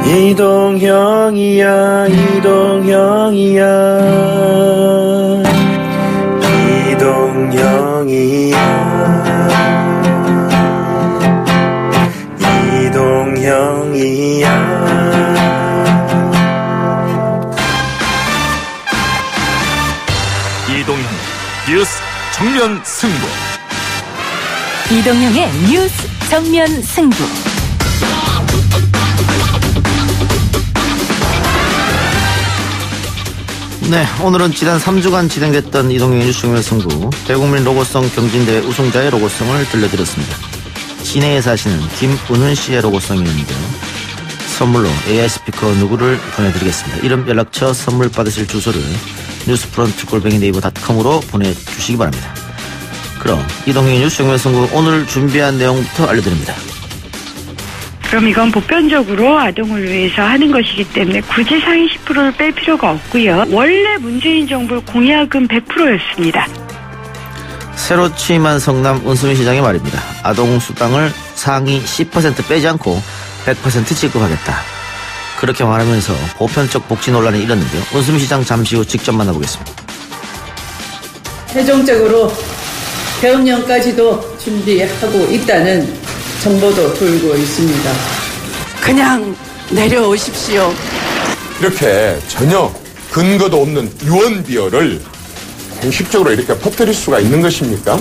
이동형이야 이동형이야 이동형이야 이동형이야. 이동형 뉴스 정면 승부. 이동형의 뉴스 정면 승부. 네, 오늘은 지난 3주간 진행됐던 이동형의 뉴스 정면 승부, 대국민 로고송 경진대회 우승자의 로고송을 들려드렸습니다. 시내에 사시는 김은훈 씨의 로고송이었는데요. 선물로 AI 스피커 누구를 보내드리겠습니다. 이름, 연락처, 선물 받으실 주소를 뉴스프런트@네이버.com으로 보내주시기 바랍니다. 그럼 이동형의 뉴스 정면 승부, 오늘 준비한 내용부터 알려드립니다. 그럼 이건 보편적으로 아동을 위해서 하는 것이기 때문에 굳이 상위 10%를 뺄 필요가 없고요. 원래 문재인 정부 공약은 100%였습니다. 새로 취임한 성남 은수미 시장의 말입니다. 아동수당을 상위 10% 빼지 않고 100% 지급하겠다. 그렇게 말하면서 보편적 복지 논란이 일었는데요. 은수미 시장 잠시 후 직접 만나보겠습니다. 최종적으로 계엄령까지도 준비하고 있다는 정보도 돌고 있습니다. 그냥 내려오십시오. 이렇게 전혀 근거도 없는 유언비어를 공식적으로 이렇게 퍼뜨릴 수가 있는 것입니까?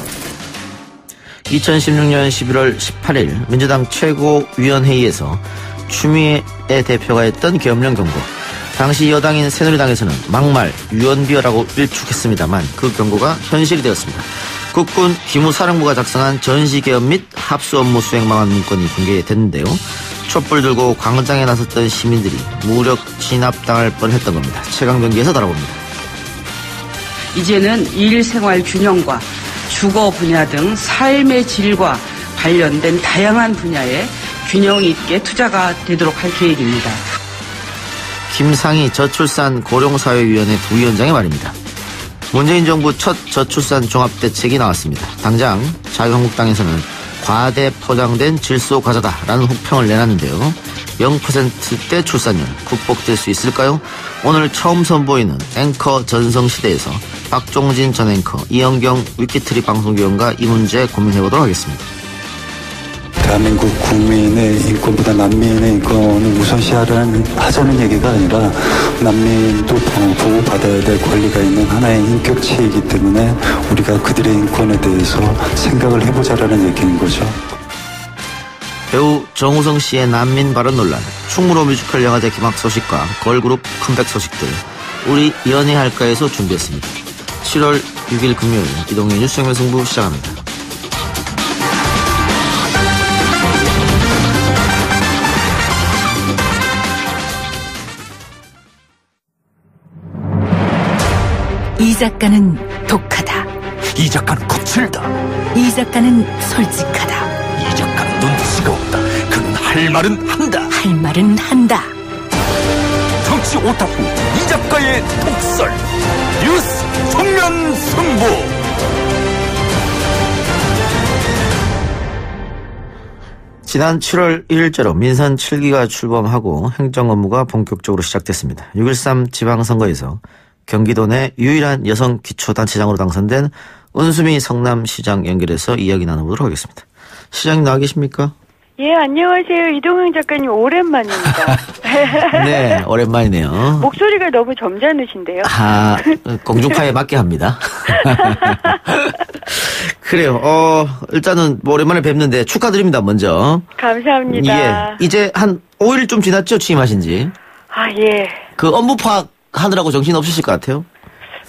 2016년 11월 18일 민주당 최고위원회의에서 추미애 대표가 했던 계엄령 경고. 당시 여당인 새누리당에서는 막말, 유언비어라고 일축했습니다만 그 경고가 현실이 되었습니다. 국군 기무사령부가 작성한 전시계엄 및 합수 업무 수행 방안 문건이 공개됐는데요. 촛불 들고 광장에 나섰던 시민들이 무력 진압당할 뻔했던 겁니다. 최강병기에서 다뤄봅니다. 이제는 일생활 균형과 주거 분야 등 삶의 질과 관련된 다양한 분야에 균형 있게 투자가 되도록 할 계획입니다. 김상희 저출산 고령사회위원회 부위원장의 말입니다. 문재인 정부 첫 저출산 종합대책이 나왔습니다. 당장 자유한국당에서는 과대 포장된 질소과자다라는 혹평을 내놨는데요. 0%대 출산율 극복될 수 있을까요? 오늘 처음 선보이는 앵커 전성시대에서 박종진 전 앵커, 이영경 위키트리 방송위원과 이 문제 고민해보도록 하겠습니다. 대한민국 국민의 인권보다 난민의 인권을 우선시하자는 얘기가 아니라 난민도 보호받아야 될 권리가 있는 하나의 인격체이기 때문에 우리가 그들의 인권에 대해서 생각을 해보자라는 얘기인 거죠. 배우 정우성 씨의 난민 발언 논란, 충무로 뮤지컬 영화제 개막 소식과 걸그룹 컴백 소식들, 우리 연애할까에서 준비했습니다. 7월 6일 금요일 이동의 뉴스 정면 승부 시작합니다. 이 작가는 독하다. 이 작가는 거칠다. 이 작가는 솔직하다. 이 작가는 눈치가 없다. 그는 할 말은 한다. 할 말은 한다. 정치 오타쿠 이 작가의 독설. 뉴스 정면 승부. 지난 7월 1일자로 민선 7기가 출범하고 행정 업무가 본격적으로 시작됐습니다. 6.13 지방선거에서 경기도 내 유일한 여성 기초단체장으로 당선된 은수미 성남시장 연결해서 이야기 나눠보도록 하겠습니다. 시장님 나와 계십니까? 예, 안녕하세요. 이동형 작가님 오랜만입니다. 네, 오랜만이네요. 목소리가 너무 점잖으신데요. 아, 공중파에 맞게 합니다. 그래요. 일단은 뭐 오랜만에 뵙는데 축하드립니다, 먼저. 감사합니다. 예, 이제 한 5일 좀 지났죠, 취임하신 지? 아, 예. 그 업무 파악하느라고 정신 없으실 것 같아요?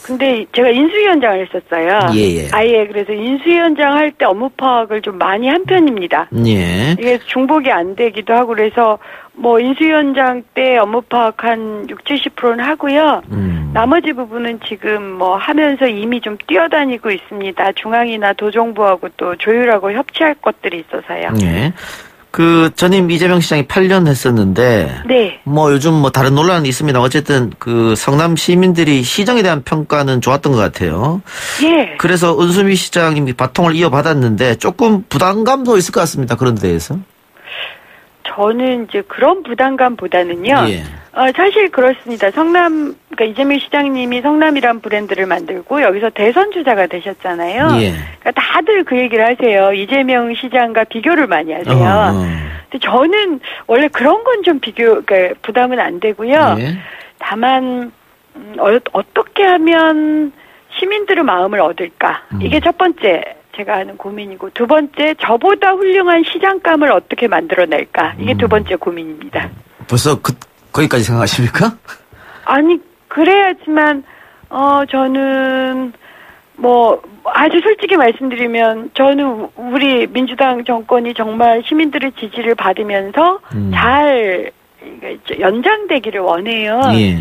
근데 제가 인수위원장을 했었어요. 예. 아예 그래서 인수위원장 할 때 업무 파악을 좀 많이 한 편입니다. 예. 이게 중복이 안 되기도 하고 그래서 뭐 인수위원장 때 업무 파악 한 60-70%는 하고요. 나머지 부분은 지금 뭐 하면서 이미 좀 뛰어다니고 있습니다. 중앙이나 도정부하고 또 조율하고 협치할 것들이 있어서요. 예. 그 전임 이재명 시장이 8년 했었는데, 네. 뭐 요즘 뭐 다른 논란은 있습니다. 어쨌든 그 성남 시민들이 시정에 대한 평가는 좋았던 것 같아요. 예. 그래서 은수미 시장님이 바통을 이어받았는데 조금 부담감도 있을 것 같습니다. 그런 데에서. 저는 이제 그런 부담감보다는요. 예. 사실 그렇습니다. 그러니까 이재명 시장님이 성남이란 브랜드를 만들고 여기서 대선 주자가 되셨잖아요. 예. 그러니까 다들 그 얘기를 하세요. 이재명 시장과 비교를 많이 하세요. 근데 저는 원래 그런 건 좀 그러니까 부담은 안 되고요. 예. 다만 어떻게 하면 시민들의 마음을 얻을까? 이게 첫 번째 제가 하는 고민이고, 두 번째 저보다 훌륭한 시장감을 어떻게 만들어낼까? 이게 두 번째 고민입니다. 벌써 거기까지 생각하십니까? 아니 그래야지만 저는 뭐 아주 솔직히 말씀드리면 저는 우리 민주당 정권이 정말 시민들의 지지를 받으면서 잘 연장되기를 원해요. 예.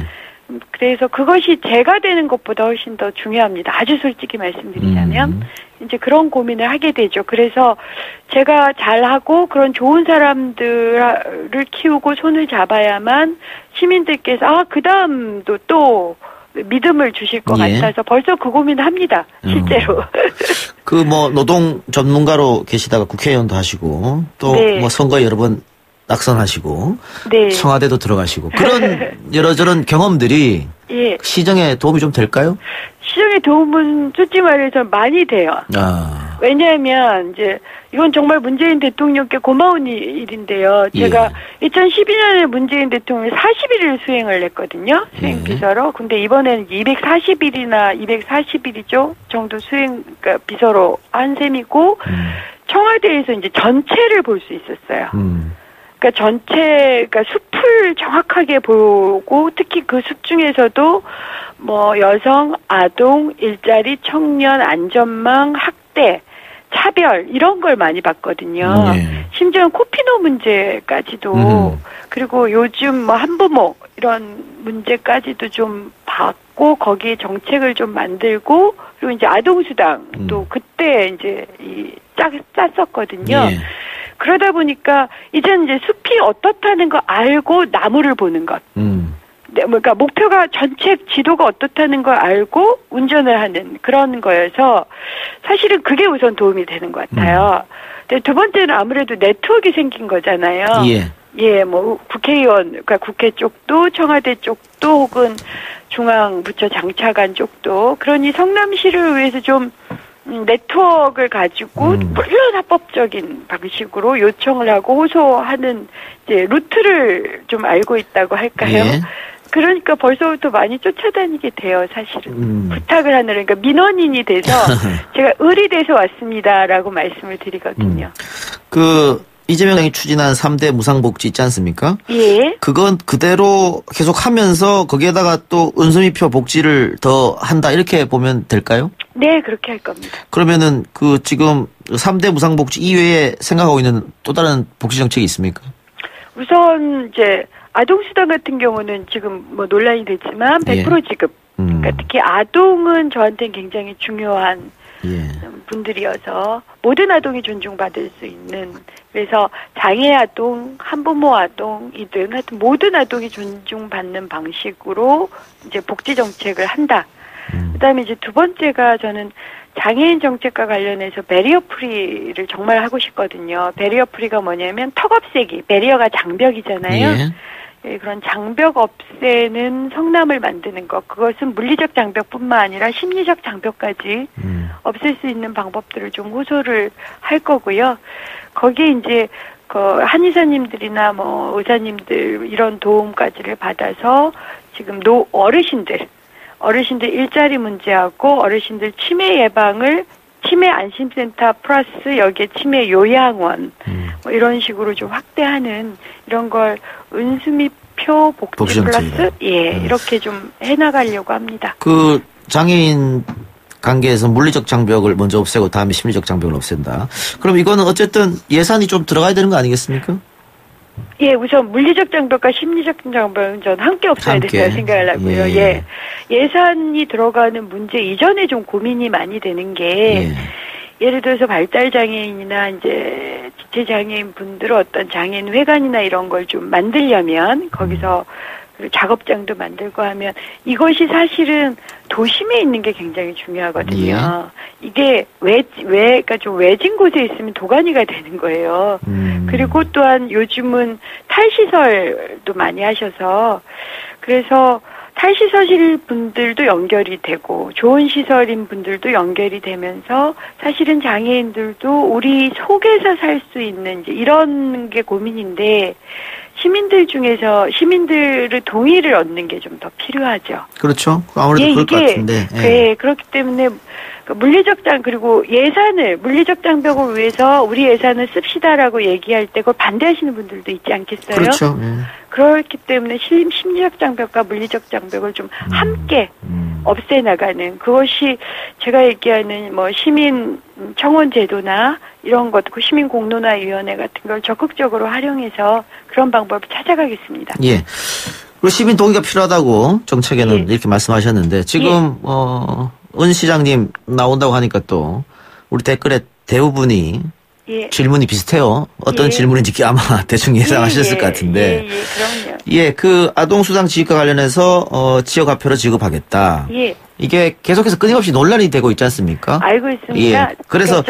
그래서 그것이 제가 되는 것보다 훨씬 더 중요합니다. 아주 솔직히 말씀드리자면 이제 그런 고민을 하게 되죠. 그래서 제가 잘하고 그런 좋은 사람들을 키우고 손을 잡아야만 시민들께서 그 다음도 또 믿음을 주실 것 예. 같아서 벌써 그 고민을 합니다. 실제로. 그 뭐 노동 전문가로 계시다가 국회의원도 하시고 또 네. 뭐 선거 여러 번 낙선하시고 네. 청와대도 들어가시고 그런 이러저런 경험들이 예. 시정에 도움이 좀 될까요? 시정에 도움은 솔직히 말해서 많이 돼요. 아. 왜냐하면 이제 이건 정말 문재인 대통령께 고마운 일인데요. 제가 2012년에 문재인 대통령이 40일을 수행을 했거든요. 수행비서로. 근데 이번에는 240일이나 240일이죠 정도 그러니까 비서로 한 셈이고 청와대에서 이제 전체를 볼 수 있었어요. 그러니까 그러니까 숲을 정확하게 보고 특히 그 숲 중에서도 뭐 여성, 아동, 일자리, 청년, 안전망, 학대, 차별 이런 걸 많이 봤거든요. 심지어 코피노 문제까지도 그리고 요즘 뭐 한부모 이런 문제까지도 좀 봤고 거기에 정책을 좀 만들고 그리고 이제 아동수당도 그때 이제 짰었거든요. 예. 그러다 보니까 이제는 이제 숲이 어떻다는 거 알고 나무를 보는 것. 그러니까 목표가 전체 지도가 어떻다는 걸 알고 운전을 하는 그런 거여서 사실은 그게 우선 도움이 되는 것 같아요. 근데 두 번째는 아무래도 네트워크가 생긴 거잖아요. 예. 예, 뭐 국회의원, 그러니까 국회 쪽도 청와대 쪽도 혹은 중앙부처 장차관 쪽도 그러니 성남시를 위해서 좀 네트워크를 가지고 물론 합법적인 방식으로 요청을 하고 호소하는 이제 루트를 좀 알고 있다고 할까요? 예. 그러니까 벌써부터 많이 쫓아다니게 돼요, 사실은. 부탁을 하느라. 그러니까 민원인이 돼서 제가 을이 돼서 왔습니다라고 말씀을 드리거든요. 이재명이 추진한 3대 무상복지 있지 않습니까? 예. 그건 그대로 계속 하면서 거기에다가 또 은수미표 복지를 더 한다 이렇게 보면 될까요? 네, 그렇게 할 겁니다. 그러면은 지금 3대 무상복지 이외에 생각하고 있는 또 다른 복지 정책이 있습니까? 우선 이제 아동수당 같은 경우는 지금 뭐 논란이 됐지만 100% 지급. 그러니까 특히 아동은 저한테는 굉장히 중요한 분들이어서 모든 아동이 존중받을 수 있는 그래서 장애 아동, 한부모 아동이든 하여튼 모든 아동이 존중받는 방식으로 이제 복지 정책을 한다. 그다음에 이제 두 번째가 저는 장애인 정책과 관련해서 베리어 프리를 정말 하고 싶거든요. 베리어 프리가 뭐냐면 턱 없애기. 베리어가 장벽이잖아요. 예, 그런 장벽 없애는 성남을 만드는 것. 그것은 물리적 장벽뿐만 아니라 심리적 장벽까지 없앨 수 있는 방법들을 좀 호소를 할 거고요. 거기에 이제 한의사님들이나 뭐 의사님들 이런 도움까지를 받아서 지금 어르신들 일자리 문제하고 어르신들 치매 예방을 치매 안심센터 플러스 여기에 치매 요양원 뭐 이런 식으로 좀 확대하는 이런 걸 은수미표 복지 플러스 이렇게 좀 해나가려고 합니다. 장애인 관계에서 물리적 장벽을 먼저 없애고 다음에 심리적 장벽을 없앤다. 그럼 이거는 어쨌든 예산이 좀 들어가야 되는 거 아니겠습니까? 예, 우선 물리적 장벽과 심리적 장벽은 전 함께 없어야 된다고 생각을 하고요. 예산이 들어가는 문제 이전에 좀 고민이 많이 되는 게 예를 들어서 발달장애인이나 이제 지체장애인 분들은 어떤 장애인 회관이나 이런 걸 좀 만들려면 거기서 그리고 작업장도 만들고 하면 이것이 사실은 도심에 있는 게 굉장히 중요하거든요. 예. 이게 그러니까 좀 외진 곳에 있으면 도가니가 되는 거예요. 그리고 또한 요즘은 탈시설도 많이 하셔서 그래서 탈시설실 분들도 연결이 되고 좋은 시설인 분들도 연결이 되면서 사실은 장애인들도 우리 속에서 살 수 있는 이제 이런 게 고민인데 시민들 중에서 시민들의 동의를 얻는 게 좀 더 필요하죠. 그렇죠. 아무래도 그럴 것 같은데. 예. 네, 그렇기 때문에 물리적 그리고 물리적 장벽을 위해서 우리 예산을 씁시다라고 얘기할 때 그걸 반대하시는 분들도 있지 않겠어요? 그렇죠. 예. 그렇기 때문에 심리적 장벽과 물리적 장벽을 좀 함께 없애나가는 그것이 제가 얘기하는 뭐 시민 청원 제도나 이런 것, 그 시민 공론화위원회 같은 걸 적극적으로 활용해서 그런 방법을 찾아가겠습니다. 예. 그리고 시민 동의가 필요하다고 정책에는 이렇게 말씀하셨는데 지금 은 시장님 나온다고 하니까 또 우리 댓글에 대부분이 질문이 비슷해요. 어떤 질문인지 아마 대충 예상하셨을 것 같은데. 그럼요. 그 아동수당 지급과 관련해서 지역화표로 지급하겠다. 이게 계속해서 끊임없이 논란이 되고 있지 않습니까? 알고 있습니다. 그래서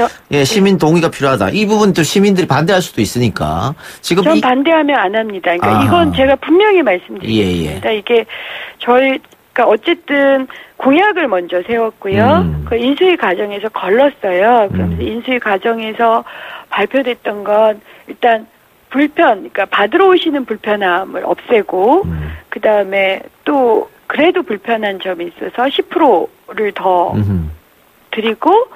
시민 동의가 필요하다. 이 부분도 시민들이 반대할 수도 있으니까 지금 전 반대하면 안 합니다. 그러니까 이건 제가 분명히 말씀드리겠습니다. 이게 그러니까 어쨌든 공약을 먼저 세웠고요. 그 인수위 과정에서 걸렀어요. 그러면서 인수위 과정에서 발표됐던 건 일단 그러니까 받으러 오시는 불편함을 없애고 그 다음에 또 그래도 불편한 점이 있어서 10%를 더 드리고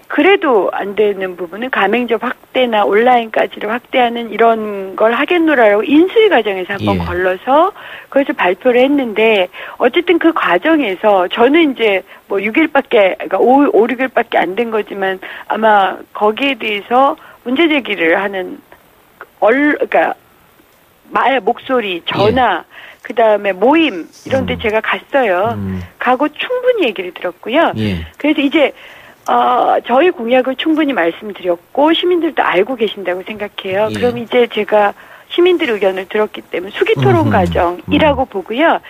그래도 안 되는 부분은 가맹점 확대나 온라인까지를 확대하는 이런 걸 하겠노라고 인수위 과정에서 한번 걸러서 그것을 발표를 했는데 어쨌든 그 과정에서 저는 이제 뭐 6일밖에 그러니까 5, 6일밖에 안 된 거지만 아마 거기에 대해서 문제 제기를 하는 그러니까 말 목소리 전화 그 다음에 모임 이런 데 제가 갔어요. 가고 충분히 얘기를 들었고요. 그래서 이제 저희 공약을 충분히 말씀드렸고 시민들도 알고 계신다고 생각해요. 그럼 이제 제가 시민들 의견을 들었기 때문에 수기토론 과정이라고 보고요.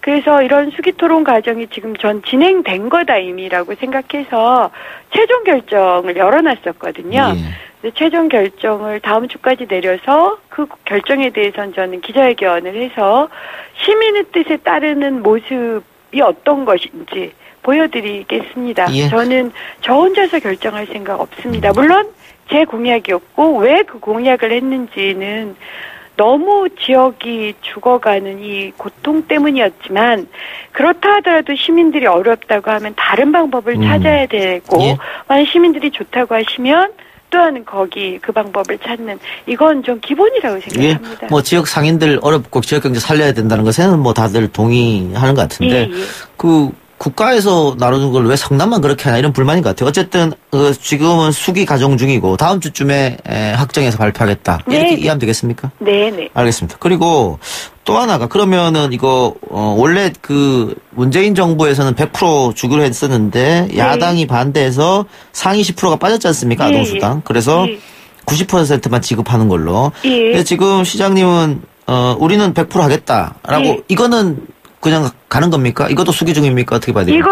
그래서 이런 수기토론 과정이 지금 전 진행된 거다 이미라고 생각해서 최종 결정을 열어놨었거든요. 최종 결정을 다음 주까지 내려서 그 결정에 대해서는 저는 기자회견을 해서 시민의 뜻에 따르는 모습이 어떤 것인지 보여드리겠습니다. 저는 저 혼자서 결정할 생각 없습니다. 물론 제 공약이었고 왜 그 공약을 했는지는 너무 지역이 죽어가는 이 고통 때문이었지만 그렇다 하더라도 시민들이 어렵다고 하면 다른 방법을 찾아야 되고 만약 시민들이 좋다고 하시면 또한 거기 그 방법을 찾는 이건 좀 기본이라고 생각합니다. 뭐 지역 상인들 어렵고 지역 경제 살려야 된다는 것에는 뭐 다들 동의하는 것 같은데 그 국가에서 나누는 걸 왜 성남만 그렇게 하나 이런 불만인 것 같아요. 어쨌든 지금은 수기 과정 중이고 다음 주쯤에 확정해서 발표하겠다. 이렇게 이해하면 되겠습니까? 네네. 알겠습니다. 그리고 또 하나가 그러면은 이거 원래 그 문재인 정부에서는 100% 주기로 했었는데 야당이 반대해서 상위 10%가 빠졌지 않습니까? 아동수당. 그래서 90%만 지급하는 걸로. 근데 지금 시장님은 우리는 100% 하겠다라고 이거는 그냥 가는 겁니까? 이것도 수기 중입니까? 어떻게 봐야 돼요?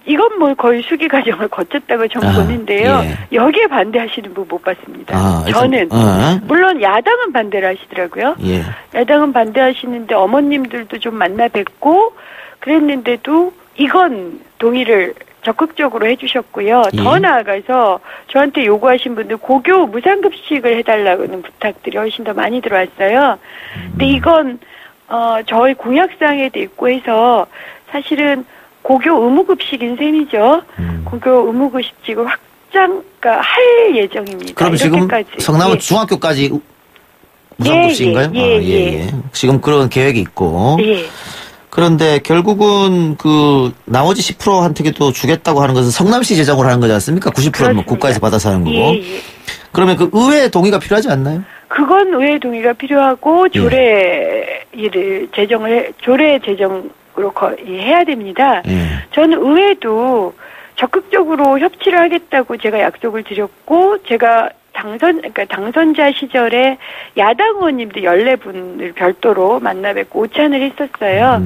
이건 뭐 거의 수기 과정을 거쳤다고 저는 보는데요. 여기에 반대하시는 분 못 봤습니다. 저는. 물론 야당은 반대를 하시더라고요. 야당은 반대하시는데 어머님들도 좀 만나 뵙고 그랬는데도 이건 동의를 적극적으로 해주셨고요. 더 나아가서 저한테 요구하신 분들 고교 무상급식을 해달라는 부탁들이 훨씬 더 많이 들어왔어요. 근데 이건 저희 공약상에 돼 있고 해서 사실은 고교 의무급식인 셈이죠. 고교 의무급식을 그러니까 할 예정입니다. 그럼 지금 성남은 중학교까지 무상급식인가요? 지금 그런 계획이 있고. 그런데 결국은 그 나머지 10%한테도 주겠다고 하는 것은 성남시 재정으로 하는 거지 않습니까? 90%는 뭐 국가에서 받아서 하는 거고. 그러면 그 의회 동의가 필요하지 않나요? 그건 의회 동의가 필요하고 조례 재정으로 해야 됩니다. 저는 의회도 적극적으로 협치를 하겠다고 제가 약속을 드렸고 제가 그러니까 당선자 시절에 야당 의원님들 14분을 별도로 만나 뵙고 오찬을 했었어요.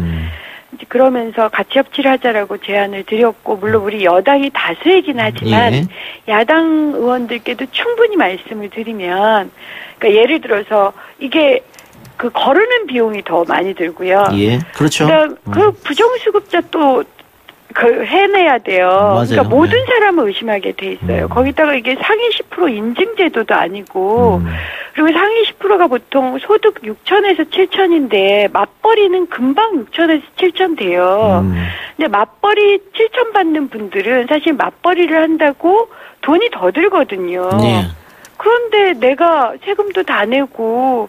이제 그러면서 같이 협치를 하자라고 제안을 드렸고, 물론 우리 여당이 다수이긴 하지만 예. 야당 의원들께도 충분히 말씀을 드리면, 그러니까 예를 들어서 이게 그 거르는 비용이 더 많이 들고요. 예, 그렇죠. 그다음 그 부정수급자 또 그 해내야 돼요. 맞아요. 그러니까 모든 사람을 의심하게 돼 있어요. 거기다가 이게 상위 10% 인증제도도 아니고, 그리고 상위 10%가 보통 소득 6천에서 7천인데 맞벌이는 금방 6천에서 7천 돼요. 근데 맞벌이 7천 받는 분들은 사실 맞벌이를 한다고 돈이 더 들거든요. 예. 그런데 내가 세금도 다 내고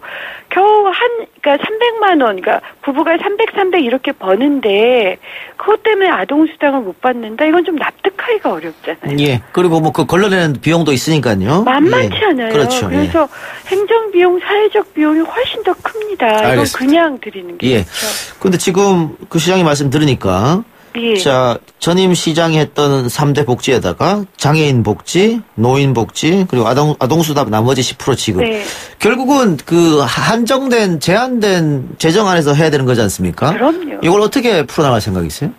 겨우 그러니까 300만 원, 그러니까 부부가 300 이렇게 버는데 그것 때문에 아동수당을 못 받는다? 이건 좀 납득하기가 어렵잖아요. 예. 그리고 뭐 그 걸러내는 비용도 있으니까요. 만만치 예. 않아요. 그렇죠. 그래서 예. 행정비용, 사회적 비용이 훨씬 더 큽니다. 알겠습니다. 이건 그냥 드리는 게 예. 좋죠. 근데 지금 그 시장님 말씀 들으니까 예. 자, 전임 시장이 했던 3대 복지에다가 장애인 복지, 노인 복지, 그리고 아동수당 나머지 10% 지급. 네. 결국은 그 한정된, 제한된 재정안에서 해야 되는 거지 않습니까? 그럼요. 이걸 어떻게 풀어나갈 생각이세요?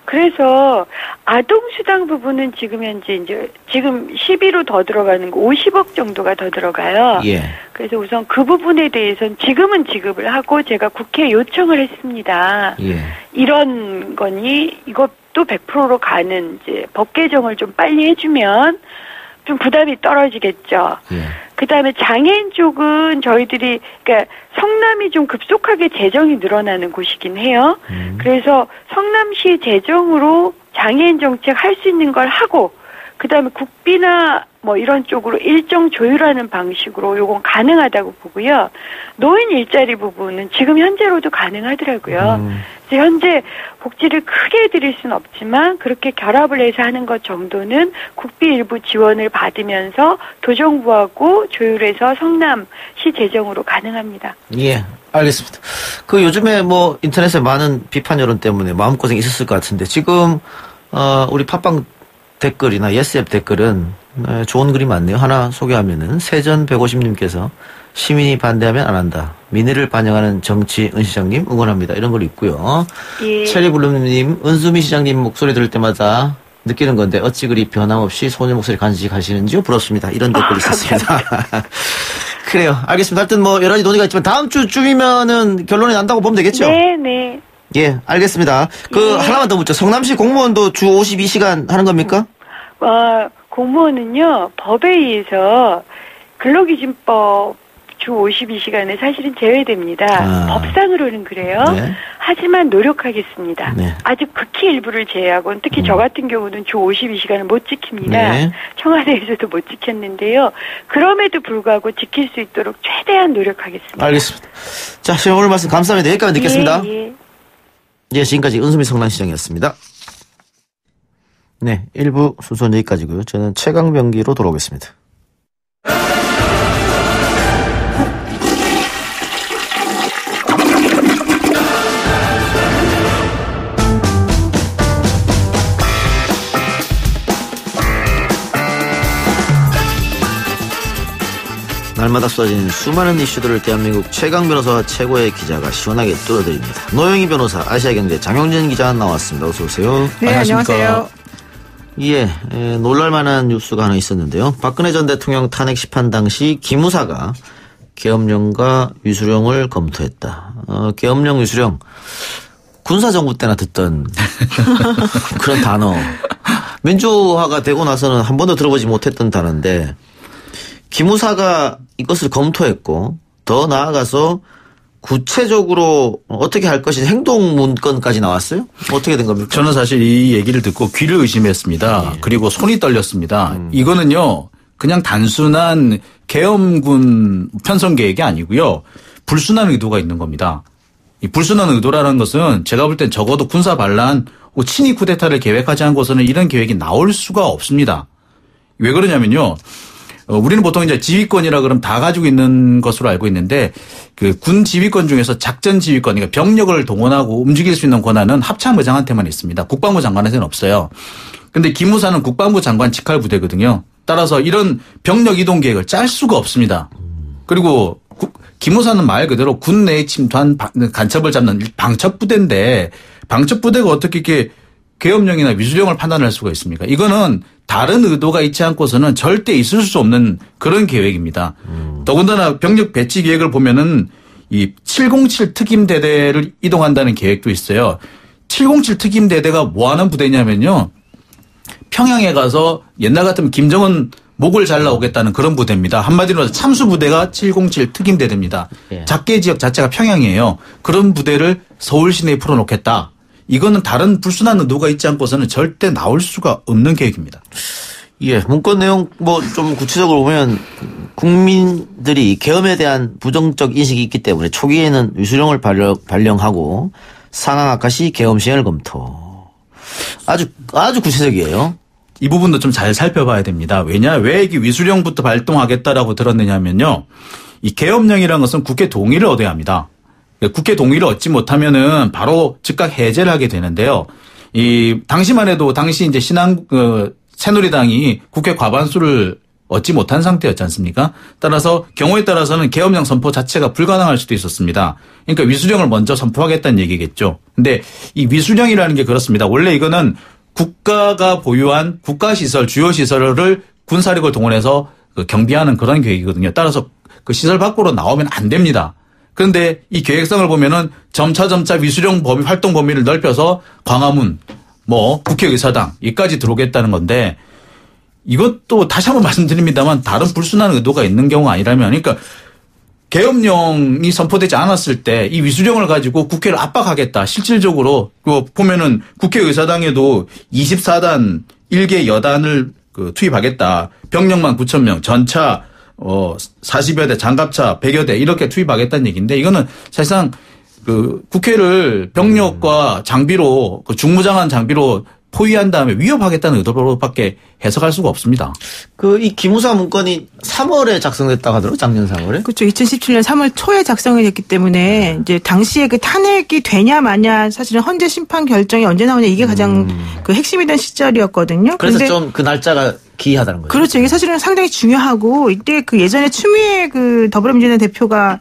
그래서 아동수당 부분은 지금 현재 지금 12로 더 들어가는 거 50억 정도가 더 들어가요. 예. 그래서 우선 그 부분에 대해서는 지금은 지급을 하고 제가 국회에 요청을 했습니다. 예. 이런 거니 이것도 100%로 가는 이제 법 개정을 좀 빨리 해주면 좀 부담이 떨어지겠죠. 예. 그다음에 장애인 쪽은 저희들이 그러니까 성남이 좀 급속하게 재정이 늘어나는 곳이긴 해요. 그래서 성남시 재정으로 장애인 정책 할 수 있는 걸 하고 그다음에 국비나 뭐 이런 쪽으로 일정 조율하는 방식으로 요건 가능하다고 보고요. 노인 일자리 부분은 지금 현재로도 가능하더라고요. 그래서 현재 복지를 크게 드릴 수는 없지만 그렇게 결합을 해서 하는 것 정도는 국비 일부 지원을 받으면서 도정부하고 조율해서 성남시 재정으로 가능합니다. 예, 알겠습니다. 그 요즘에 뭐 인터넷에 많은 비판 여론 때문에 마음고생이 있었을 것 같은데 지금 우리 팟빵 댓글이나 예스앱 댓글은 좋은 글이 많네요. 하나 소개하면은 세전 150님께서 시민이 반대하면 안 한다. 민의를 반영하는 정치 은 시장님 응원합니다. 이런 글 있고요. 예. 체리블룸님 은수미 시장님 목소리 들을 때마다 느끼는 건데 어찌 그리 변함없이 소녀 목소리 간직하시는지요? 부럽습니다. 이런 댓글이 있었습니다. 그래요. 알겠습니다. 하여튼 뭐 여러 가지 논의가 있지만 다음 주쯤이면은 결론이 난다고 보면 되겠죠? 네. 예, 알겠습니다. 하나만 더 묻죠. 성남시 공무원도 주 52시간 하는 겁니까? 공무원은요, 법에 의해서 근로기준법 주 52시간에 사실은 제외됩니다. 법상으로는 그래요. 네. 하지만 노력하겠습니다. 네. 아주 극히 일부를 제외하고는 특히 저 같은 경우는 주 52시간을 못 지킵니다. 네. 청와대에서도 못 지켰는데요. 그럼에도 불구하고 지킬 수 있도록 최대한 노력하겠습니다. 알겠습니다. 자, 시장 오늘 말씀 감사합니다. 여기까지 듣겠습니다. 예. 지금까지 은수미 성남시장이었습니다. 네, 1부 순서는 여기까지고요. 저는 최강병기로 돌아오겠습니다. 날마다 쏟아지는 수많은 이슈들을 대한민국 최강 변호사와 최고의 기자가 시원하게 뚫어드립니다. 노영희 변호사, 아시아경제 장영진 기자 나왔습니다. 어서 오세요. 네, 안녕하세요. 예, 놀랄만한 뉴스가 하나 있었는데요. 박근혜 전 대통령 탄핵 심판 당시 기무사가 계엄령과 위수령을 검토했다. 계엄령, 위수령 군사정부 때나 듣던 그런 단어. 민주화가 되고 나서는 한 번도 들어보지 못했던 단어인데 기무사가 이것을 검토했고 더 나아가서 구체적으로 어떻게 할 것인지 행동 문건까지 나왔어요? 어떻게 된 겁니까? 저는 사실 이 얘기를 듣고 귀를 의심했습니다. 네. 그리고 손이 떨렸습니다. 이거는요. 그냥 단순한 계엄군 편성 계획이 아니고요. 불순한 의도가 있는 겁니다. 이 불순한 의도라는 것은 제가 볼 땐 적어도 군사 반란, 친위 쿠데타를 계획하지 않고서는 이런 계획이 나올 수가 없습니다. 왜 그러냐면요. 우리는 보통 이제 지휘권이라 그러면 다 가지고 있는 것으로 알고 있는데 그 군 지휘권 중에서 작전 지휘권, 그러니까 병력을 동원하고 움직일 수 있는 권한은 합참의장한테만 있습니다. 국방부 장관한테는 없어요. 근데 기무사는 국방부 장관 직할 부대거든요. 따라서 이런 병력 이동 계획을 짤 수가 없습니다. 그리고 기무사는 말 그대로 군 내에 침투한 간첩을 잡는 방첩부대인데 방첩부대가 어떻게 이렇게 계엄령이나 위수령을 판단할 수가 있습니까? 이거는 다른 의도가 있지 않고서는 절대 있을 수 없는 그런 계획입니다. 더군다나 병력 배치 계획을 보면은 이 707 특임대대를 이동한다는 계획도 있어요. 707 특임대대가 뭐 하는 부대냐면요. 평양에 가서 옛날 같으면 김정은 목을 잘라 오겠다는 그런 부대입니다. 한마디로 참수부대가 707 특임대대입니다. 작계 지역 자체가 평양이에요. 그런 부대를 서울 시내에 풀어놓겠다. 이거는 다른 불순한 의도가 있지 않고서는 절대 나올 수가 없는 계획입니다. 예, 문건 내용 뭐 좀 구체적으로 보면 국민들이 계엄에 대한 부정적 인식이 있기 때문에 초기에는 위수령을 발령하고 상황 악화 시 계엄 시행을 검토. 아주 구체적이에요. 이 부분도 좀 잘 살펴봐야 됩니다. 왜 이게 위수령부터 발동하겠다라고 들었느냐면요. 이 계엄령이라는 것은 국회 동의를 얻어야 합니다. 국회 동의를 얻지 못하면은 바로 즉각 해제를 하게 되는데요. 당시만 해도 당시 이제 새누리당이 국회 과반수를 얻지 못한 상태였지 않습니까? 따라서 경우에 따라서는 계엄령 선포 자체가 불가능할 수도 있었습니다. 그러니까 위수령을 먼저 선포하겠다는 얘기겠죠. 근데 이 위수령이라는 게 그렇습니다. 원래 이거는 국가가 보유한 국가시설, 주요 시설을 군사력을 동원해서 경비하는 그런 계획이거든요. 따라서 그 시설 밖으로 나오면 안 됩니다. 그런데 이 계획성을 보면은 점차 위수령 활동 범위를 넓혀서 광화문, 국회의사당, 여기까지 들어오겠다는 건데 이것도 다시 한번 말씀드립니다만 다른 불순한 의도가 있는 경우가 아니라면 그러니까 계엄령이 선포되지 않았을 때 이 위수령을 가지고 국회를 압박하겠다. 실질적으로 보면은 국회의사당에도 24단 1개 여단을 투입하겠다. 병력만 9,000명, 전차 40여 대, 장갑차 100여 대 이렇게 투입하겠다는 얘기인데 이거는 사실상 국회를 병력과 장비로 중무장한 장비로 포위한 다음에 위협하겠다는 의도로밖에 해석할 수가 없습니다. 이 기무사 문건이 3월에 작성됐다고 하더라고요. 작년 3월에. 그렇죠. 2017년 3월 초에 작성이 됐기 때문에 이제 당시에 탄핵이 되냐 마냐 사실은 헌재 심판 결정이 언제 나오냐 이게 가장 핵심이던 시절이었거든요. 그래서 좀 그 날짜가 기이하다는 거죠. 그렇죠. 이게 사실은 상당히 중요하고 이때 예전에 추미애 더불어민주당 대표가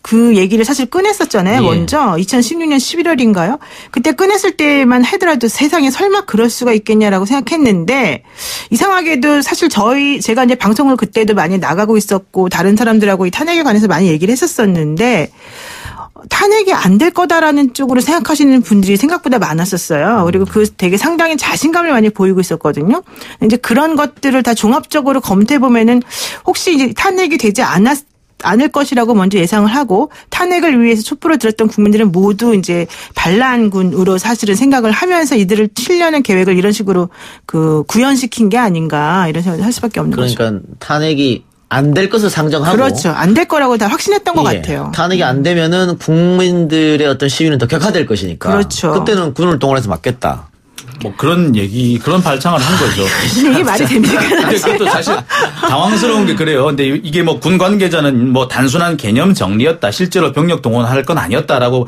그 얘기를 사실 꺼냈었잖아요. 먼저 2016년 11월인가요? 그때 꺼냈을 때만 하더라도 세상에 설마 그럴 수가 있겠냐라고 생각했는데 이상하게도 사실 제가 이제 방송을 그때도 많이 나가고 있었고 다른 사람들하고 이 탄핵에 관해서 많이 얘기를 했었었는데 탄핵이 안 될 거다라는 쪽으로 생각하시는 분들이 생각보다 많았었어요. 그리고 되게 상당히 자신감을 많이 보이고 있었거든요. 이제 그런 것들을 다 종합적으로 검토해 보면은 혹시 이제 탄핵이 되지 않을 것이라고 먼저 예상을 하고 탄핵을 위해서 촛불을 들었던 국민들은 모두 이제 반란군으로 사실은 생각을 하면서 이들을 치려는 계획을 이런 식으로 구현시킨 게 아닌가 이런 생각을 할 수밖에 없는 거죠. 그러니까 탄핵이 안 될 것을 상정하고. 그렇죠. 안 될 거라고 다 확신했던 것 같아요. 탄핵이 안 되면은 국민들의 어떤 시위는 더 격화될 것이니까. 그렇죠. 그때는 군을 동원해서 막겠다. 그런 발상을 한 거죠. 이게 말이 됩니까? 그것도 사실 당황스러운 게 그래요. 근데 이게 군 관계자는 단순한 개념 정리였다. 실제로 병력 동원할 건 아니었다라고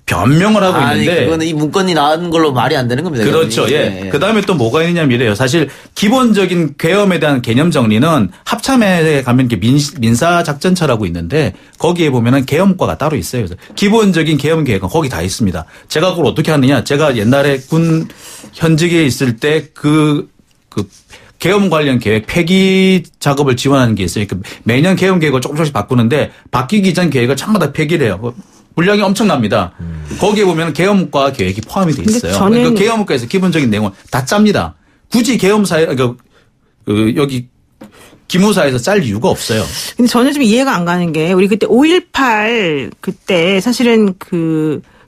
변명을 하고 있는데. 그거는 이 문건이 나온 걸로 말이 안 되는 겁니다. 그렇죠. 예. 그 다음에 또 뭐가 있냐면 이래요. 사실 기본적인 계엄에 대한 개념 정리는 합참에 가면 이렇게 민사작전처라고 있는데 거기에 보면은 계엄과가 따로 있어요. 그래서 기본적인 계엄 계획은 거기 다 있습니다. 제가 그걸 어떻게 하느냐. 제가 옛날에 군 현직에 있을 때 계엄 관련 계획 폐기 작업을 지원하는 게 있어요. 매년 계엄 계획을 조금씩 바꾸는데 바뀌기 전 계획을 전부 다 폐기를 해요. 분량이 엄청납니다. 거기에 보면 계엄과 계획이 포함이 돼 있어요. 그러니까 계엄과에서 기본적인 내용을 다 짭니다. 굳이 계엄사에 여기 기무사에서 짤 이유가 없어요. 근데 저는 좀 이해가 안 가는 게 우리 그때 5.18 그때 사실은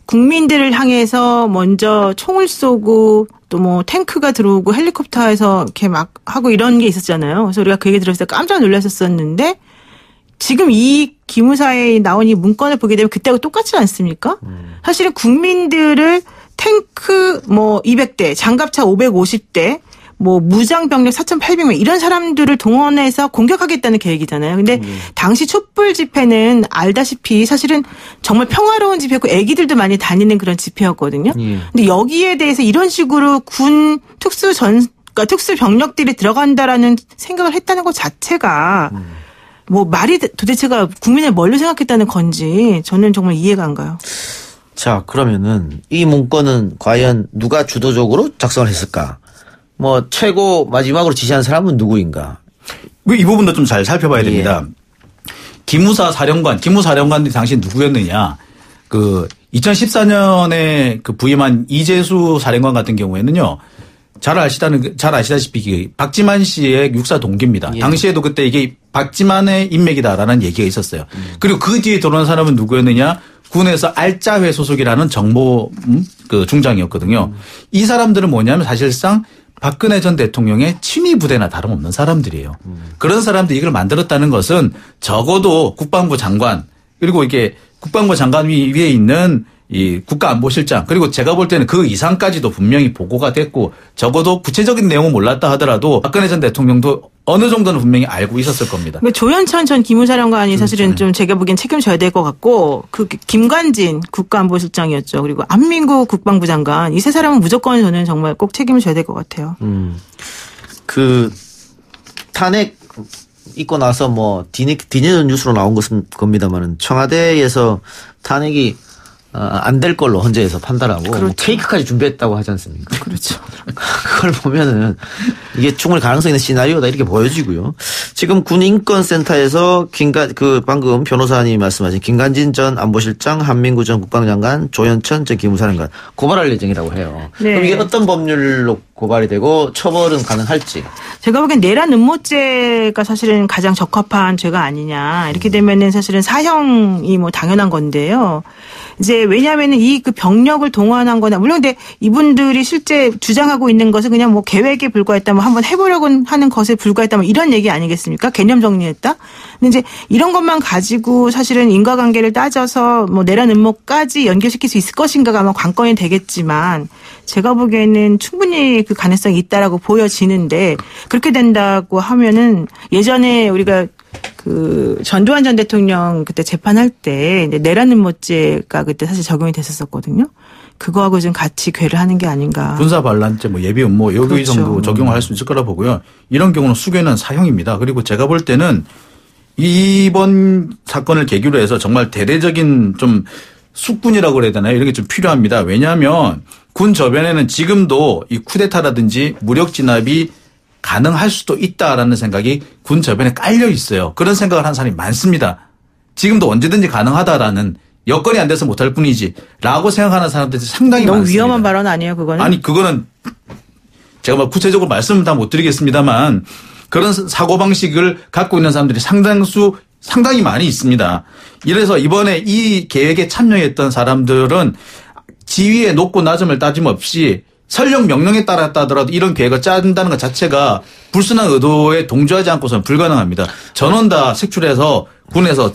국민들을 향해서 먼저 총을 쏘고 또 탱크가 들어오고 헬리콥터에서 이렇게 막 하고 이런 게 있었잖아요. 그래서 우리가 그 얘기 들었을 때 깜짝 놀랐었는데 지금 이 기무사에 나온 이 문건을 보게 되면 그때하고 똑같지 않습니까? 사실은 국민들을 탱크 200대, 장갑차 550대, 무장 병력 4,800명 이런 사람들을 동원해서 공격하겠다는 계획이잖아요. 근데 당시 촛불 집회는 알다시피 사실은 정말 평화로운 집회였고 애기들도 많이 다니는 그런 집회였거든요. 근데 여기에 대해서 이런 식으로 군 특수 그러니까 특수 병력들이 들어간다라는 생각을 했다는 것 자체가 뭐 말이 도대체가 국민을 뭘로 생각했다는 건지 저는 정말 이해가 안 가요. 자, 그러면은 이 문건은 과연 누가 주도적으로 작성을 했을까? 뭐 최고 마지막으로 지시한 사람은 누구인가? 이 부분도 좀 잘 살펴봐야 됩니다. 기무사령관이 당시 누구였느냐? 그 2014년에 그 부임한 이재수 사령관 같은 경우에는요. 잘 아시다시피 박지만 씨의 육사 동기입니다. 당시에도 그때 이게 박지만의 인맥이다라는 얘기가 있었어요. 그리고 그 뒤에 들어온 사람은 누구였느냐? 군에서 알짜회 소속이라는 정보 그 중장이었거든요. 이 사람들은 뭐냐면 사실상 박근혜 전 대통령의 친위 부대나 다름없는 사람들이에요. 그런 사람들이 이걸 만들었다는 것은 적어도 국방부 장관 그리고 이게 국방부 장관 위에 있는 이 국가안보실장 그리고 제가 볼 때는 그 이상까지도 분명히 보고가 됐고 적어도 구체적인 내용은 몰랐다 하더라도 박근혜 전 대통령도 어느 정도는 분명히 알고 있었을 겁니다. 조현천 전 기무사령관이 사실은 좀 제가 보기엔 책임져야 될 것 같고 그 김관진 국가안보실장이었죠. 그리고 안민구 국방부 장관 이 세 사람은 무조건 저는 정말 꼭 책임을 져야 될 것 같아요. 그 탄핵 있고 나서 뭐 디니는 뉴스로 나온 겁니다만은 청와대에서 탄핵이 안 될 걸로 헌재에서 판단하고 그렇죠. 뭐 케이크까지 준비했다고 하지 않습니까? 그렇죠. 그걸 보면은 이게 충분히 가능성이 있는 시나리오다 이렇게 보여지고요. 지금 군인권센터에서 방금 변호사님이 말씀하신 김관진 전 안보실장, 한민구 전 국방장관, 조현천 전 기무사령관 고발할 예정이라고 해요. 네. 그럼 이게 어떤 법률로 고발이 되고 처벌은 가능할지? 제가 보기엔 내란 음모죄가 사실은 가장 적합한 죄가 아니냐. 이렇게 되면은 사실은 사형이 뭐 당연한 건데요. 이제 왜냐하면은 이 그 병력을 동원한 거나 물론 근데 이분들이 실제 주장하고 있는 것은 그냥 뭐 계획에 불과했다 뭐 한번 해보려고 하는 것에 불과했다 뭐 이런 얘기 아니겠습니까? 개념 정리했다. 근데 이제 이런 것만 가지고 사실은 인과관계를 따져서 뭐 내란 음모까지 연결시킬 수 있을 것인가가 아마 관건이 되겠지만 제가 보기에는 충분히 그 가능성이 있다라고 보여지는데 그렇게 된다고 하면은 예전에 우리가 그 전두환 전 대통령 그때 재판할 때 내란 음모죄가 그때 사실 적용이 됐었거든요. 그거하고 좀 같이 괴를 하는 게 아닌가. 군사 반란죄, 뭐 예비 음모 여기 그렇죠. 정도 적용을 할 수 있을 거라 보고요. 이런 경우는 수괴는 사형입니다. 그리고 제가 볼 때는 이번 사건을 계기로 해서 정말 대대적인 좀 숙군이라고 그래야 되나요? 이런 게 좀 필요합니다. 왜냐하면 군 저변에는 지금도 이 쿠데타라든지 무력 진압이 가능할 수도 있다라는 생각이 군 저변에 깔려 있어요. 그런 생각을 하는 사람이 많습니다. 지금도 언제든지 가능하다라는 여건이 안 돼서 못할 뿐이지 라고 생각하는 사람들이 상당히 너무 많습니다. 위험한 발언 아니에요 그거는? 아니 그거는 제가 뭐 구체적으로 말씀은 다 못 드리겠습니다만 그런 사고방식을 갖고 있는 사람들이 상당히 많이 있습니다. 이래서 이번에 이 계획에 참여했던 사람들은 지위의 높고 낮음을 따짐없이 설령 명령에 따랐다 하더라도 이런 계획을 짠다는 것 자체가 불순한 의도에 동조하지 않고서는 불가능합니다. 전원 다 색출해서 군에서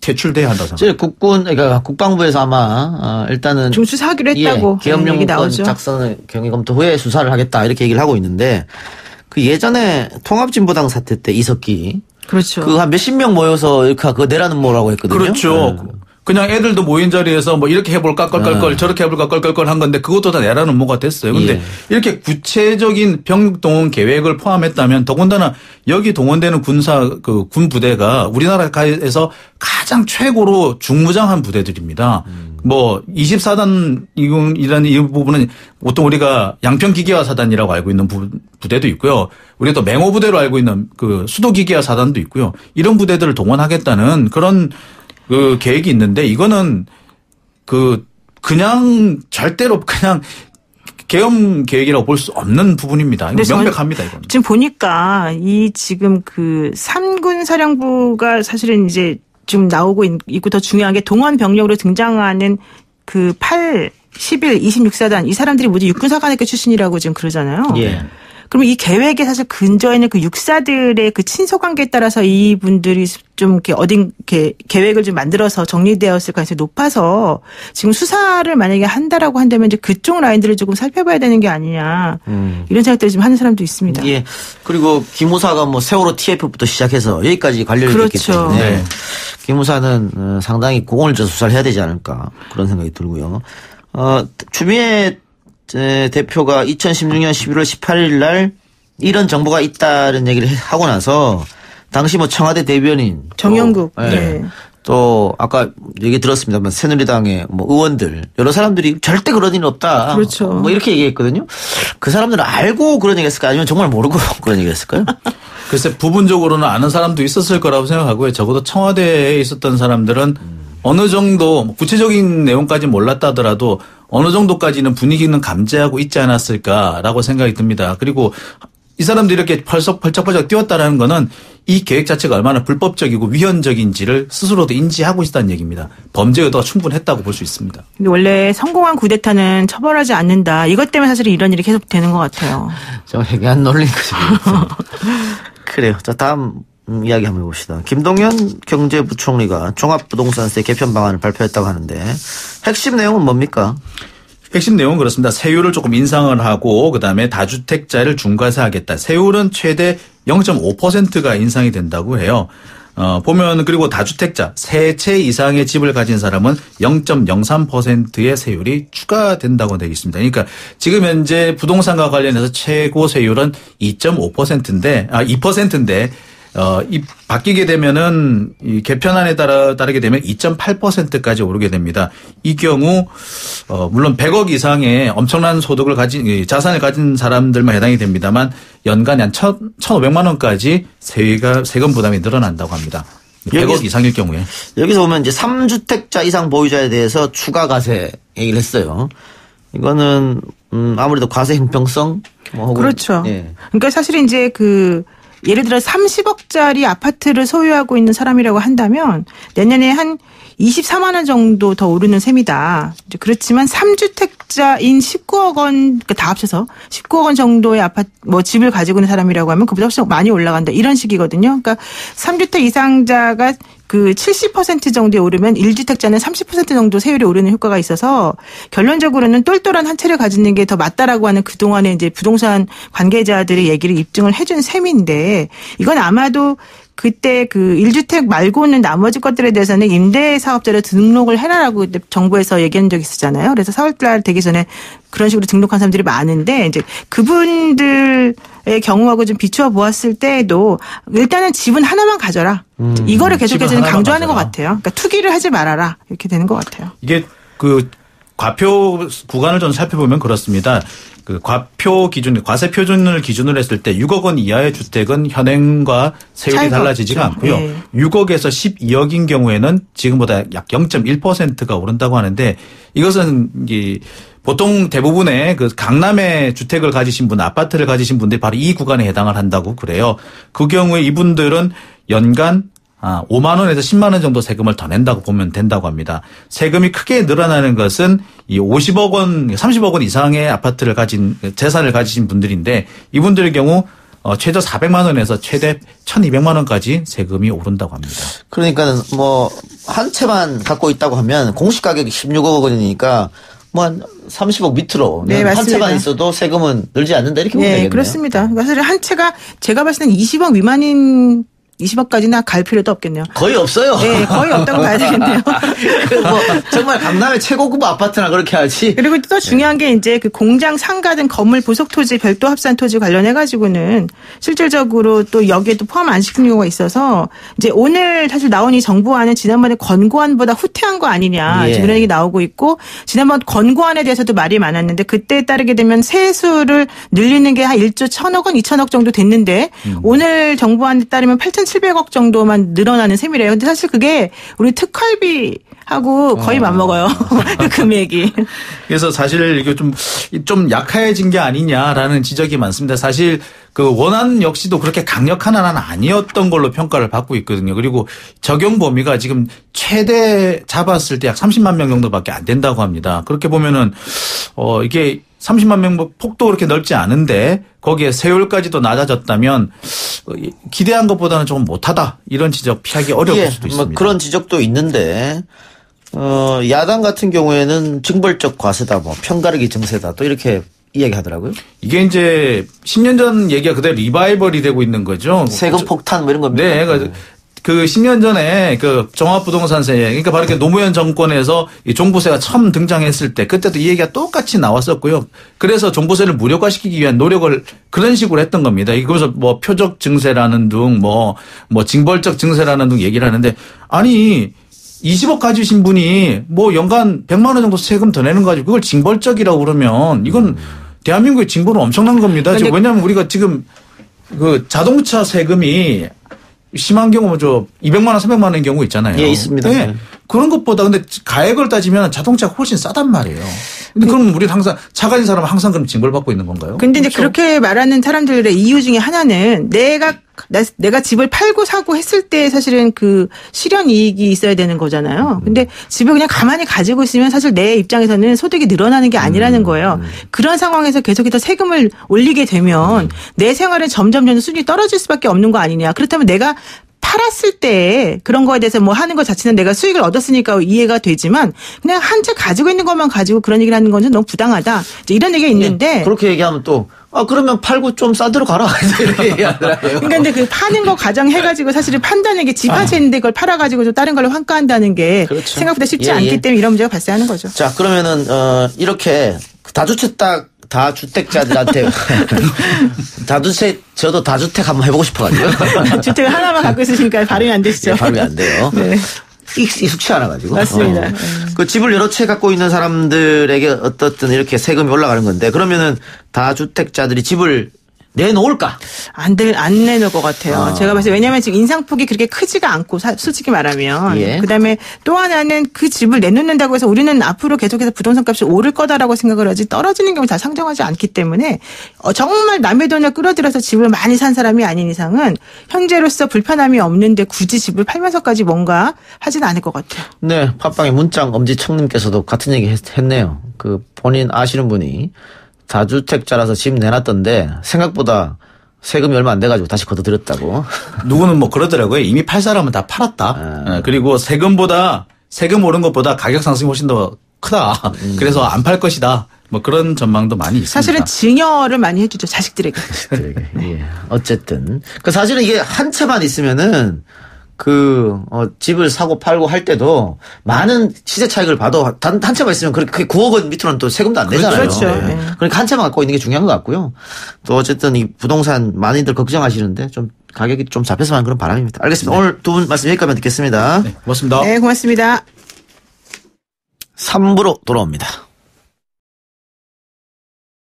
퇴출돼야 한다고 생각합니다. 그러니까 국방부에서 아마 일단은 좀 수사하기로 했다고 계엄령 문건 작성을 경위 검토 후에 수사를 하겠다 이렇게 얘기를 하고 있는데 그 예전에 통합진보당 사태 때 이석기 그렇죠. 그 한 몇십 명 모여서 이렇게 그 내란 음모라고 했거든요. 그렇죠. 그냥 애들도 모인 자리에서 뭐 이렇게 해볼까 껄껄껄 저렇게 해볼까 껄껄껄 한 건데 그것도 다 내란 음모가 됐어요. 그런데 이렇게 구체적인 병력 동원 계획을 포함했다면 더군다나 여기 동원되는 군 부대가 우리나라에서 가장 최고로 중무장한 부대들입니다. 뭐 24단이라는 이 부분은 보통 우리가 양평기계화 사단이라고 알고 있는 부대도 있고요. 우리가 또 맹호부대로 알고 있는 그 수도기계화 사단도 있고요. 이런 부대들을 동원하겠다는 그런 그 계획이 있는데 이거는 그냥 절대로 그냥 계엄 계획이라고 볼 수 없는 부분입니다. 이거 명백합니다. 이거는. 지금 보니까 이 지금 그 3군 사령부가 사실은 이제 지금 나오고 있고 더 중요한 게 동원 병력으로 등장하는 그 8, 11, 26사단 이 사람들이 모두 육군사관학교 출신이라고 지금 그러잖아요. 예. 그러면 이 계획에 사실 근저에 있는 그 육사들의 그 친소관계에 따라서 이분들이 좀 이렇게 이렇게 계획을 좀 만들어서 정리되었을 가능성이 높아서 지금 수사를 만약에 한다라고 한다면 이제 그쪽 라인들을 조금 살펴봐야 되는 게 아니냐 이런 생각들을 지금 하는 사람도 있습니다. 예. 그리고 기무사가 뭐 세월호 TF부터 시작해서 여기까지 관련이 있기 그렇죠. 때문에 네. 기무사는 상당히 공을 줘 수사를 해야 되지 않을까 그런 생각이 들고요. 추미애 대표가 2016년 11월 18일 날 이런 정보가 있다는 얘기를 하고 나서 당시 뭐 청와대 대변인 정영국 또 아까 얘기 들었습니다만 새누리당의 뭐 의원들 여러 사람들이 절대 그런 일 없다. 그렇죠. 뭐 이렇게 얘기했거든요. 그 사람들은 알고 그런 얘기했을까 아니면 정말 모르고 그런 얘기했을까요? 글쎄 부분적으로는 아는 사람도 있었을 거라고 생각하고요. 적어도 청와대에 있었던 사람들은 어느 정도 구체적인 내용까지 몰랐다 하더라도 어느 정도까지는 분위기는 감지하고 있지 않았을까라고 생각이 듭니다. 그리고 이 사람들이 이렇게 펄쩍펄쩍 뛰었다라는 거는 이 계획 자체가 얼마나 불법적이고 위헌적인지를 스스로도 인지하고 있다는 얘기입니다. 범죄 의도가 충분했다고 볼 수 있습니다. 근데 원래 성공한 쿠데타는 처벌하지 않는다. 이것 때문에 사실 이런 일이 계속 되는 것 같아요. 좀 해괴한 논리인 거죠. 그래요. 자, 다음 이야기 한번 해봅시다. 김동연 경제부총리가 종합부동산세 개편 방안을 발표했다고 하는데 핵심 내용은 뭡니까? 핵심 내용은 그렇습니다. 세율을 조금 인상을 하고 그다음에 다주택자를 중과세하겠다. 세율은 최대 0.5%가 인상이 된다고 해요. 보면 그리고 다주택자 세 채 이상의 집을 가진 사람은 0.03%의 세율이 추가된다고 되어 있습니다. 그러니까 지금 현재 부동산과 관련해서 최고 세율은 2.5%인데 2%인데 이 바뀌게 되면은 이 개편안에 따르게 되면 2.8%까지 오르게 됩니다. 이 경우 물론 100억 이상의 엄청난 소득을 가진 자산을 가진 사람들만 해당이 됩니다만 연간 한 1,500만 원까지 세금 부담이 늘어난다고 합니다. 100억 이상일 경우에. 여기서 보면 이제 3주택자 이상 보유자에 대해서 추가 과세 얘기를 했어요. 이거는 아무래도 과세 형평성 뭐 혹은 그렇죠. 그러니까 사실 이제 예를 들어 30억짜리 아파트를 소유하고 있는 사람이라고 한다면 내년에 한 24만 원 정도 더 오르는 셈이다. 그렇지만 3주택자인 19억 원, 그러니까 다 합쳐서 19억 원 정도의 아파트, 집을 가지고 있는 사람이라고 하면 그보다 훨씬 많이 올라간다. 이런 식이거든요. 그러니까 3주택 이상자가 70% 정도에 오르면 1주택자는 30% 정도 세율이 오르는 효과가 있어서 결론적으로는 똘똘한 한 채를 가지는 게 더 맞다라고 하는 그동안에 이제 부동산 관계자들의 얘기를 입증을 해준 셈인데 이건 아마도 그때 1주택 말고는 나머지 것들에 대해서는 임대사업자로 등록을 해라라고 정부에서 얘기한 적이 있었잖아요. 그래서 4월달 되기 전에 그런 식으로 등록한 사람들이 많은데 이제 그분들의 경우하고 좀 비추어 보았을 때에도 일단은 집은 하나만 가져라. 이거를 계속해서 강조하는 것 같아요. 그러니까 투기를 하지 말아라. 이렇게 되는 것 같아요. 이게 과표 구간을 좀 살펴보면 그렇습니다. 과표 기준, 과세 표준을 기준으로 했을 때 6억 원 이하의 주택은 현행과 세율이 달라지지가 않고요. 6억에서 12억인 경우에는 지금보다 약 0.1%가 오른다고 하는데 이것은 보통 대부분의 강남에 주택을 가지신 분, 아파트를 가지신 분들이 바로 이 구간에 해당을 한다고 그래요. 그 경우에 이분들은 연간 5만 원에서 10만 원 정도 세금을 더 낸다고 보면 된다고 합니다. 세금이 크게 늘어나는 것은 이 50억 원, 30억 원 이상의 아파트를 재산을 가지신 분들인데 이분들의 경우 최저 400만 원에서 최대 1,200만 원까지 세금이 오른다고 합니다. 그러니까 한 채만 갖고 있다고 하면 공시 가격이 16억 원이니까 한 30억 밑으로 한 채만 있어도 세금은 늘지 않는다 이렇게 보면 되겠네요. 그렇습니다. 사실 한 채가 제가 봤을 때는 20억 미만인 20억까지나 갈 필요도 없겠네요. 거의 없어요. 네, 거의 없다고 봐야 되겠네요. 정말 강남의 최고급 아파트나 그렇게 하지. 그리고 또 중요한 게 이제 공장 상가 등 건물 부속 토지, 별도 합산 토지 관련해가지고는 실질적으로 또 여기에 또 포함 안 시키는 경우가 있어서 이제 오늘 사실 나온 이 정부안은 지난번에 권고안보다 후퇴한 거 아니냐. 지금 그런 얘기 나오고 있고 지난번 권고안에 대해서도 말이 많았는데 그때에 따르게 되면 세수를 늘리는 게 한 1조 1,000억 원, 2,000억 정도 됐는데 오늘 정부안에 따르면 8,700억 정도만 늘어나는 셈이래요. 근데 사실 그게 우리 특활비하고 거의 맞먹어요. 그 금액이. 그래서 사실 이게 좀 약해진 게 아니냐라는 지적이 많습니다. 사실 원안 역시도 그렇게 강력한 안은 아니었던 걸로 평가를 받고 있거든요. 그리고 적용 범위가 지금 최대 잡았을 때 약 30만 명 정도밖에 안 된다고 합니다. 그렇게 보면은 이게 30만 명 폭도 그렇게 넓지 않은데 거기에 세율까지도 낮아졌다면 기대한 것보다는 조금 못하다 이런 지적 피하기 어려울 수도 있습니다. 그런 지적도 있는데 야당 같은 경우에는 징벌적 과세다, 편가르기 증세다 또 이렇게 이야기하더라고요. 이게 이제 10년 전 얘기가 그대로 리바이벌이 되고 있는 거죠. 세금 폭탄 이런 겁니다. 네, 그 10년 전에 그 종합부동산세, 그러니까 바로 이렇게 노무현 정권에서 이 종부세가 처음 등장했을 때 그때도 이 얘기가 똑같이 나왔었고요. 그래서 종부세를 무력화시키기 위한 노력을 그런 식으로 했던 겁니다. 이거서 뭐 표적 증세라는 등 뭐 징벌적 증세라는 등 얘기를 하는데 아니 20억 가지신 분이 뭐 연간 100만 원 정도 세금 더 내는 거 가지고 그걸 징벌적이라고 그러면 이건 대한민국의 징벌은 엄청난 겁니다. 지금 왜냐하면 우리가 지금 그 자동차 세금이 심한 경우는 200만 원, 300만 원인 경우 있잖아요. 예, 있습니다. 네. 그런 것보다 근데 가액을 따지면 자동차가 훨씬 싸단 말이에요. 근데 그럼 우리는 항상 차 가진 사람은 항상 그럼 징벌받고 있는 건가요? 근데 이제 그렇게 말하는 사람들의 이유 중에 하나는 내가 집을 팔고 사고 했을 때 사실은 그 실현 이익이 있어야 되는 거잖아요. 근데 집을 그냥 가만히 가지고 있으면 사실 내 입장에서는 소득이 늘어나는 게 아니라는 거예요. 그런 상황에서 계속해서 세금을 올리게 되면 내 생활은 점점 수준이 떨어질 수밖에 없는 거 아니냐. 그렇다면 내가 팔았을 때 그런 거에 대해서 뭐 하는 것 자체는 내가 수익을 얻었으니까 이해가 되지만 그냥 한 채 가지고 있는 것만 가지고 그런 얘기를 하는 건 너무 부당하다. 이런 얘기가 있는데. 예, 그렇게 얘기하면 또 그러면 팔고 좀 싸들어 가라. 이렇게 얘기하더라고요. 그러니까 근데 그 파는 거 가정해가지고 사실은 판다는 게 집 한 채 있는데 그걸 팔아가지고 좀 다른 걸로 환가한다는 게 그렇죠. 생각보다 쉽지 않기 때문에 이런 문제가 발생하는 거죠. 자, 그러면은 이렇게 다주택자들한테 저도 다주택 한번 해보고 싶어가지고 주택을 하나만 갖고 있으시니까 발음이 안 되시죠? 네, 발음이 안 돼요. 네. 익숙치 않아가지고. 맞습니다. 그 집을 여러 채 갖고 있는 사람들에게 어떻든 이렇게 세금이 올라가는 건데 그러면은 다주택자들이 집을 내놓을까? 안 내놓을 것 같아요. 제가 봤을 때 왜냐하면 지금 인상폭이 그렇게 크지가 않고 솔직히 말하면. 예. 그다음에 또 하나는 그 집을 내놓는다고 해서 우리는 앞으로 계속해서 부동산 값이 오를 거다라고 생각을 하지 떨어지는 경우 다 상정하지 않기 때문에 정말 남의 돈을 끌어들여서 집을 많이 산 사람이 아닌 이상은 현재로서 불편함이 없는데 굳이 집을 팔면서까지 뭔가 하지는 않을 것 같아요. 네. 팟빵의 문짱 엄지청님께서도 같은 얘기 했네요. 그 본인 아시는 분이 다주택자라서 집 내놨던데 생각보다 세금이 얼마 안 돼가지고 다시 걷어들였다고. 누구는 뭐 그러더라고요. 이미 팔 사람은 다 팔았다. 그리고 세금 오른 것보다 가격 상승이 훨씬 더 크다. 그래서 안 팔 것이다. 뭐 그런 전망도 많이 있습니다. 사실은 증여를 많이 해주죠. 자식들에게. 예. 어쨌든 사실은 이게 한 채만 있으면은 집을 사고 팔고 할 때도 많은 시세 차익을 봐도 한 채만 있으면 그게 9억 원 밑으로는 또 세금도 안 내잖아요. 그렇죠. 네. 그러니까 한 채만 갖고 있는 게 중요한 것 같고요. 또 어쨌든 이 부동산 많이들 걱정하시는데 좀 가격이 좀 잡혔으면 하는 그런 바람입니다. 알겠습니다. 네. 오늘 두 분 말씀 여기까지만 듣겠습니다. 네, 고맙습니다. 네, 고맙습니다. 3부로 돌아옵니다.